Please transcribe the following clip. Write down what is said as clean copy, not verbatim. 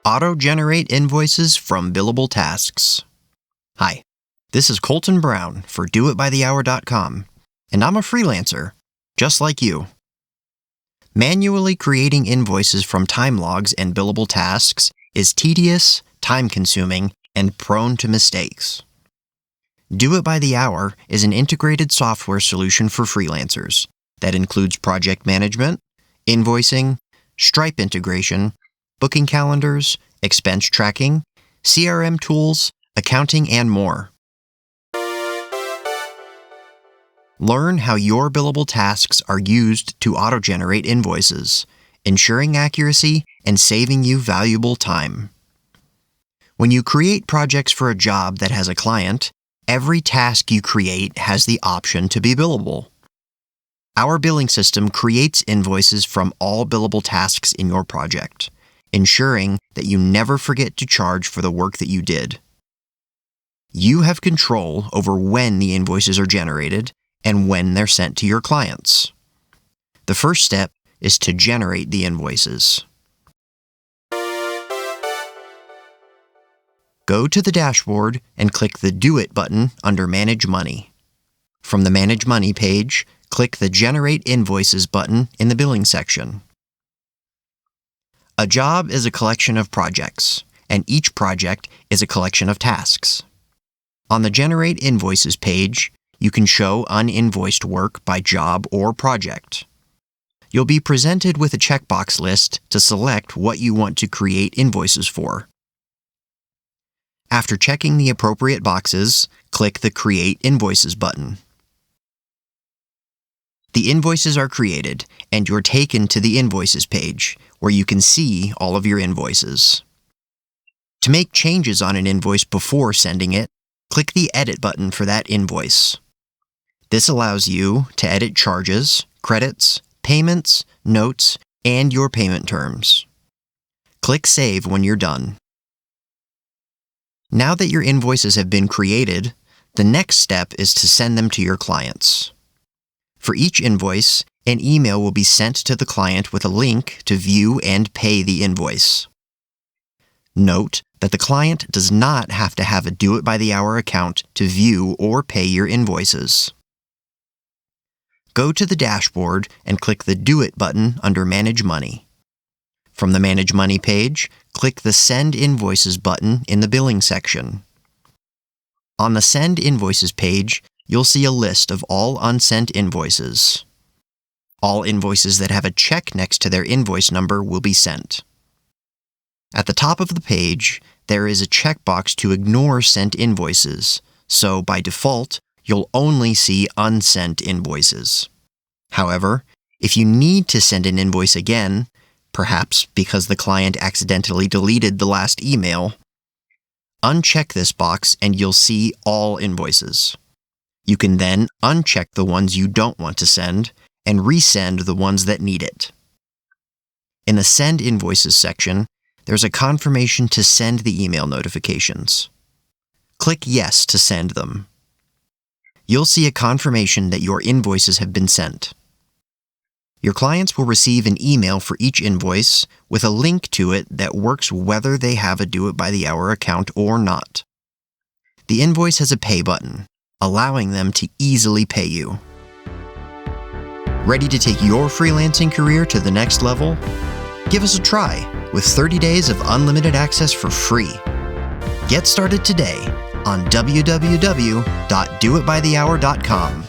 Auto-generate invoices from billable tasks. Hi, this is Colton Brown for doitbythehour.com, and I'm a freelancer, just like you. Manually creating invoices from time logs and billable tasks is tedious, time-consuming, and prone to mistakes. Do It by the Hour is an integrated software solution for freelancers that includes project management, invoicing, Stripe integration, booking calendars, expense tracking, CRM tools, accounting, and more. Learn how your billable tasks are used to auto-generate invoices, ensuring accuracy and saving you valuable time. When you create projects for a job that has a client, every task you create has the option to be billable. Our billing system creates invoices from all billable tasks in your project, ensuring that you never forget to charge for the work that you did. You have control over when the invoices are generated and when they're sent to your clients. The first step is to generate the invoices. Go to the dashboard and click the Do It button under Manage Money. From the Manage Money page, click the Generate Invoices button in the billing section. A job is a collection of projects, and each project is a collection of tasks. On the Generate Invoices page, you can show uninvoiced work by job or project. You'll be presented with a checkbox list to select what you want to create invoices for. After checking the appropriate boxes, click the Create Invoices button. The invoices are created, and you're taken to the Invoices page, where you can see all of your invoices. To make changes on an invoice before sending it, click the Edit button for that invoice. This allows you to edit charges, credits, payments, notes, and your payment terms. Click Save when you're done. Now that your invoices have been created, the next step is to send them to your clients. For each invoice, an email will be sent to the client with a link to view and pay the invoice. Note that the client does not have to have a Do It by the Hour account to view or pay your invoices. Go to the dashboard and click the Do It button under Manage Money. From the Manage Money page, click the Send Invoices button in the billing section. On the Send Invoices page, you'll see a list of all unsent invoices. All invoices that have a check next to their invoice number will be sent. At the top of the page, there is a checkbox to ignore sent invoices, so by default, you'll only see unsent invoices. However, if you need to send an invoice again, perhaps because the client accidentally deleted the last email, uncheck this box and you'll see all invoices. You can then uncheck the ones you don't want to send and resend the ones that need it. In the Send Invoices section, there's a confirmation to send the email notifications. Click Yes to send them. You'll see a confirmation that your invoices have been sent. Your clients will receive an email for each invoice with a link to it that works whether they have a Do It by the Hour account or not. The invoice has a Pay button, allowing them to easily pay you. Ready to take your freelancing career to the next level? Give us a try with 30 days of unlimited access for free. Get started today on www.doitbythehour.com.